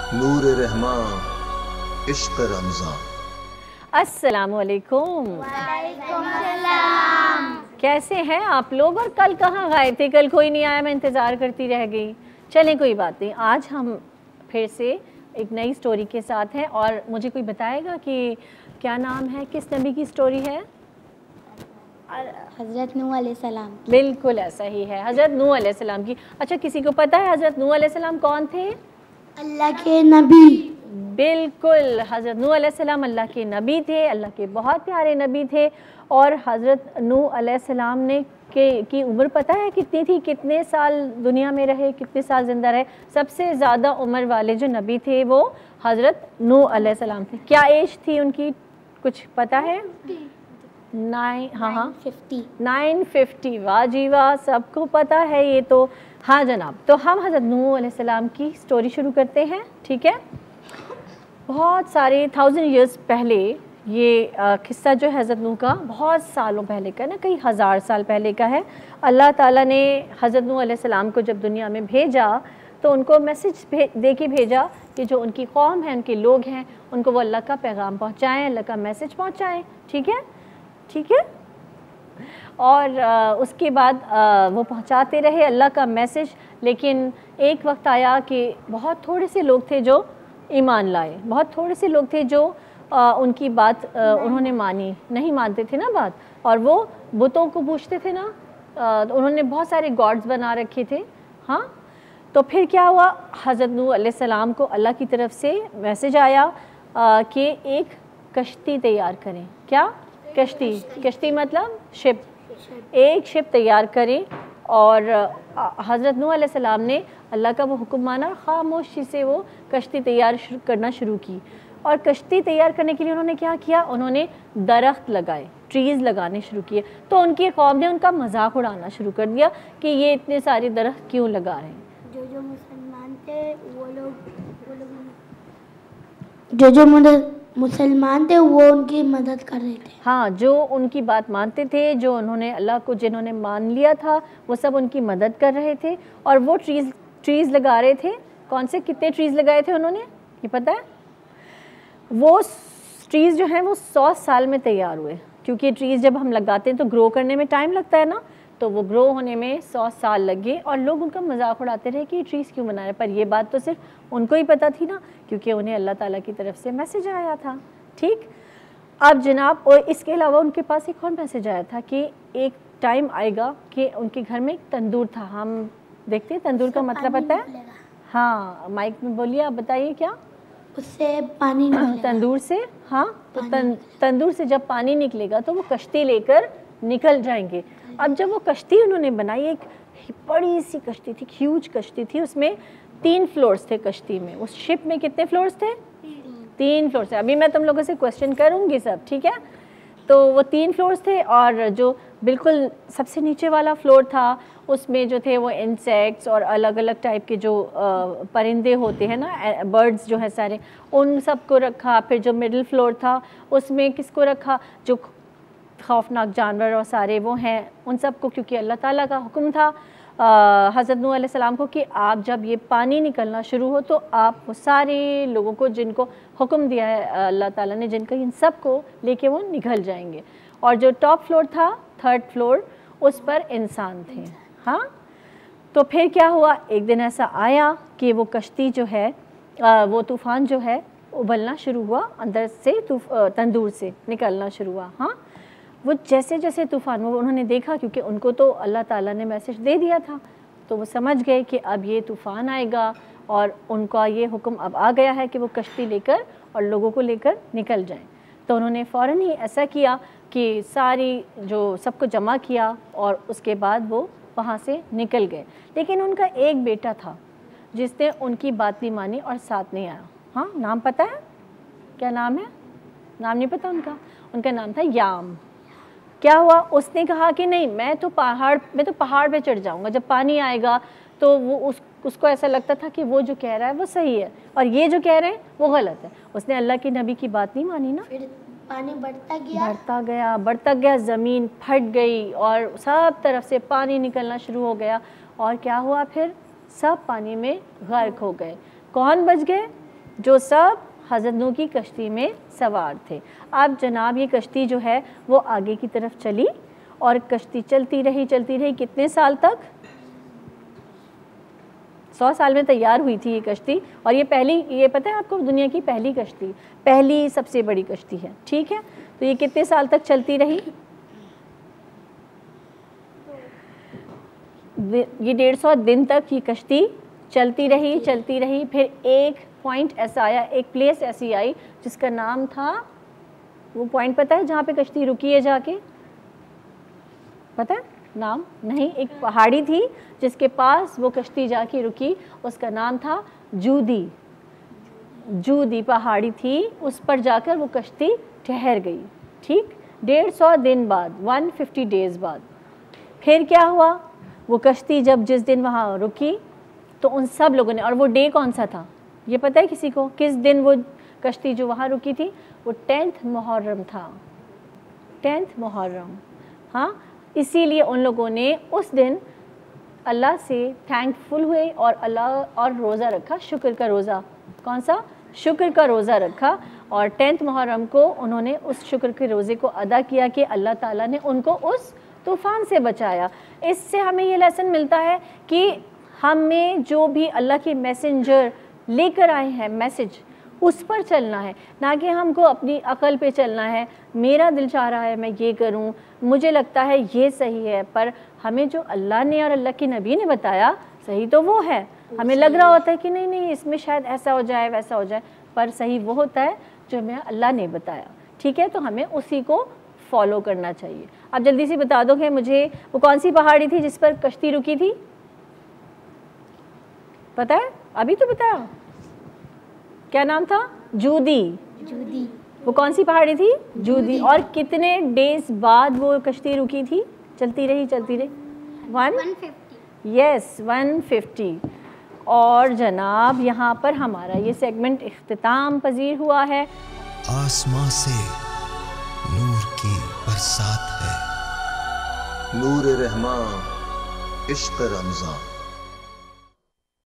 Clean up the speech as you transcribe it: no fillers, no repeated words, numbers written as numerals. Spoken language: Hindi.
नूर रहमान, इश्क रमज़ान। अस्सलामुअलैकुम। वालेकुम सलाम। कैसे हैं आप लोग और कल कहाँ गए थे? कल कोई नहीं आया, मैं इंतज़ार करती रह गई। चलें कोई बात नहीं, आज हम फिर से एक नई स्टोरी के साथ हैं। और मुझे कोई बताएगा कि क्या नाम है, किस नबी की स्टोरी है? हज़रत नूह अलैहिस्सलाम। बिल्कुल ऐसा ही है, हज़रत नूह अलैहिस्सलाम की। अच्छा, किसी को पता है हज़रत नूह अलैहिस्सलाम कौन थे? अल्लाह के नबी। बिल्कुल, हज़रत नूह अलैहिस्सलाम अल्लाह के नबी थे, अल्लाह के बहुत प्यारे नबी थे। और हज़रत नूह अलैहिस्सलाम ने की उम्र पता है कितनी थी? कितने साल दुनिया में रहे, कितने साल ज़िंदा रहे? सबसे ज़्यादा उम्र वाले जो नबी थे वो हज़रत नूह अलैहिस्सलाम थे। क्या एज थी उनकी, कुछ पता है? 950। वाह जी वाह, सबको पता है ये तो। हाँ जनाब, तो हम हज़रत नूह अलैहिस्सलाम की स्टोरी शुरू करते हैं, ठीक है? बहुत सारे 1000 ईयर्स पहले ये किस्सा जो है हज़रत नूह का, बहुत सालों पहले का, ना कई हज़ार साल पहले का है। अल्लाह ताला ने हज़रत नूह अलैहिस्सलाम को जब दुनिया में भेजा तो उनको मैसेज दे के भेजा कि जो उनकी कौम है, उनके लोग हैं, उनको वो अल्लाह का पैगाम पहुँचाएँ, अल्लाह का मैसेज पहुँचाएँ, ठीक है? ठीक है। और उसके बाद वो पहुंचाते रहे अल्लाह का मैसेज। लेकिन एक वक्त आया कि बहुत थोड़े से लोग थे जो ईमान लाए, बहुत थोड़े से लोग थे जो उनकी बात उन्होंने मानी। नहीं मानते थे ना बात, और वो बुतों को पूछते थे ना। उन्होंने बहुत सारे गॉड्स बना रखे थे। हाँ, तो फिर क्या हुआ, हज़रत नूह अलैहिस्सलाम को अल्लाह की तरफ से मैसेज आया कि एक कश्ती तैयार करें। क्या? कश्ती मतलब शिप। एक शिप तैयार करें। और हज़रत नूह अलैहिस्सलाम ने अल्लाह का वो हुक्म माना, खामोशी से वो कश्ती तैयार करना शुरू की। और कश्ती तैयार करने के लिए उन्होंने क्या किया, उन्होंने दरख्त लगाए, ट्रीज़ लगाने शुरू किए। तो उनकी कौम ने उनका मजाक उड़ाना शुरू कर दिया कि ये इतने सारे दरख्त क्यों लगा रहे हैं। जो मुसलमान थे वो लोग जो मुसलमान थे वो उनकी मदद कर रहे थे। हाँ, जो उनकी बात मानते थे, जो उन्होंने अल्लाह को जिन्होंने मान लिया था, वो सब उनकी मदद कर रहे थे। और वो ट्रीज़ लगा रहे थे। कौन से, कितने ट्रीज़ लगाए थे उन्होंने, ये पता है? वो ट्रीज़ जो हैं वो 100 साल में तैयार हुए, क्योंकि ट्रीज़ जब हम लगाते हैं तो ग्रो करने में टाइम लगता है ना, तो वो ग्रो होने में 100 साल लगे। और लोग उनका मजाक उड़ाते रहे कि ये ट्रीज़ क्यों बना रहे, पर ये बात तो सिर्फ उनको ही पता थी ना, क्योंकि उन्हें अल्लाह ताला की तरफ से मैसेज आया था। ठीक, अब जनाब, और इसके अलावा उनके पास एक और मैसेज आया था कि एक टाइम आएगा कि उनके घर में एक तंदूर था। हम देखते हैं तंदूर का मतलब पता है? हाँ, माइक में बोलिए, आप बताइए क्या? उससे पानी निकलेगा। तंदूर से, हाँ, तो तंदूर से जब पानी निकलेगा तो वो कश्ती लेकर निकल जाएंगे। अब जब वो कश्ती उन्होंने बनाई, एक बड़ी सी कश्ती थी, ह्यूज कश्ती थी, उसमें 3 फ्लोर्स थे कश्ती में। उस शिप में कितने फ्लोर्स थे? 3 फ्लोर्स है। अभी मैं तुम लोगों से क्वेश्चन करूँगी सब, ठीक है? तो वो 3 फ्लोर्स थे। और जो बिल्कुल सबसे नीचे वाला फ्लोर था, उसमें जो थे वो इंसेक्ट्स और अलग अलग टाइप के जो परिंदे होते हैं ना, बर्ड्स जो है सारे, उन सब को रखा। फिर जो मिडिल फ्लोर था उसमें किसको रखा, जो खौफनाक जानवर और सारे वो हैं उन सब को, क्योंकि अल्लाह ताला का हुक्म था हज़रत नूह अलैहिस्सलाम को कि आप जब ये पानी निकलना शुरू हो तो आप वो सारे लोगों को, जिनको हुक्म दिया है अल्लाह ताला ने, जिनका इन सब को लेके वो निकल जाएंगे। और जो टॉप फ्लोर था, 3rd फ्लोर, उस पर इंसान थे। हाँ, तो फिर क्या हुआ, एक दिन ऐसा आया कि वो कश्ती जो है, वो तूफ़ान जो है उबलना शुरू हुआ, अंदर से तंदूर से निकलना शुरू हुआ। हाँ, वो जैसे जैसे तूफ़ान, वो उन्होंने देखा, क्योंकि उनको तो अल्लाह ताला ने मैसेज दे दिया था, तो वो समझ गए कि अब ये तूफ़ान आएगा और उनका ये हुक्म अब आ गया है कि वो कश्ती लेकर और लोगों को लेकर निकल जाएं। तो उन्होंने फ़ौरन ही ऐसा किया कि सारी जो सबको जमा किया और उसके बाद वो वहाँ से निकल गए। लेकिन उनका एक बेटा था जिसने उनकी बात नहीं मानी और साथ नहीं आया। हाँ, नाम पता है? क्या नाम है? नाम नहीं पता उनका? उनका नाम था याम। क्या हुआ, उसने कहा कि नहीं, मैं तो पहाड़ पे चढ़ जाऊंगा, जब पानी आएगा तो वो उसको ऐसा लगता था कि वो जो कह रहा है वो सही है और ये जो कह रहे हैं वो गलत है। उसने अल्लाह के नबी की बात नहीं मानी ना। फिर पानी बढ़ता गया, ज़मीन फट गई और सब तरफ से पानी निकलना शुरू हो गया। और क्या हुआ फिर? सब पानी में गर्क हो गए। कौन बच गए? जो सब हज़रत नूह की कश्ती में सवार थे। अब जनाब ये कश्ती जो है वो आगे की तरफ चली और कश्ती चलती रही कितने साल तक? 100 साल में तैयार हुई थी ये कश्ती। और ये पता है आपको, दुनिया की पहली कश्ती, पहली सबसे बड़ी कश्ती है, ठीक है। तो ये कितने साल तक चलती रही? ये 150 दिन तक ये कश्ती चलती रही। फिर एक पॉइंट ऐसा आया, एक प्लेस ऐसी आई जिसका नाम था, वो पॉइंट पता है जहाँ पे कश्ती रुकी है जाके? पता है नाम? नहीं, एक पहाड़ी थी जिसके पास वो कश्ती जाके रुकी, उसका नाम था जूदी पहाड़ी थी, उस पर जाकर वो कश्ती ठहर गई, ठीक। 150 दिन बाद, 150 डेज़ बाद फिर क्या हुआ? वो कश्ती जिस दिन वहाँ रुकी तो उन सब लोगों ने, और वो डे कौन सा था ये पता है किसी को? किस दिन वो कश्ती जो वहाँ रुकी थी? वो 10th मुहर्रम था, 10th मुहर्रम। हाँ, इसीलिए उन लोगों ने उस दिन अल्लाह से थैंकफुल हुए और अल्लाह और रोज़ा रखा, शुक्र का रोज़ा। कौन सा? शुक्र का रोज़ा रखा। और 10th मुहर्रम को उन्होंने उस शुक्र के रोज़े को अदा किया कि अल्लाह ताला ने उनको उस तूफ़ान से बचाया। इससे हमें ये लेसन मिलता है कि हमें जो भी अल्लाह के मैसेंजर लेकर आए हैं मैसेज, उस पर चलना है, ना कि हमको अपनी अकल पे चलना है। मेरा दिल चाह रहा है मैं ये करूं, मुझे लगता है ये सही है, पर हमें जो अल्लाह ने और अल्लाह के नबी ने बताया सही तो वो है। हमें लग रहा होता है कि नहीं इसमें शायद ऐसा हो जाए वैसा हो जाए, पर सही वो होता है जो हमें अल्लाह ने बताया, ठीक है। तो हमें उसी को फॉलो करना चाहिए। अब जल्दी से बता दो कि मुझे वो कौन सी पहाड़ी थी जिस पर कश्ती रुकी थी? पता है? अभी तो बताया, क्या नाम था? जूदी। वो कौन सी पहाड़ी थी? जूदी। और कितने डेज बाद वो कश्ती रुकी थी? चलती रही 150। यस, 150। और जनाब यहाँ पर हमारा ये सेगमेंट इख्तिताम पजीर हुआ है। आसमां से नूर की बरसात है, नूर रहमान इश्क रमज़ान।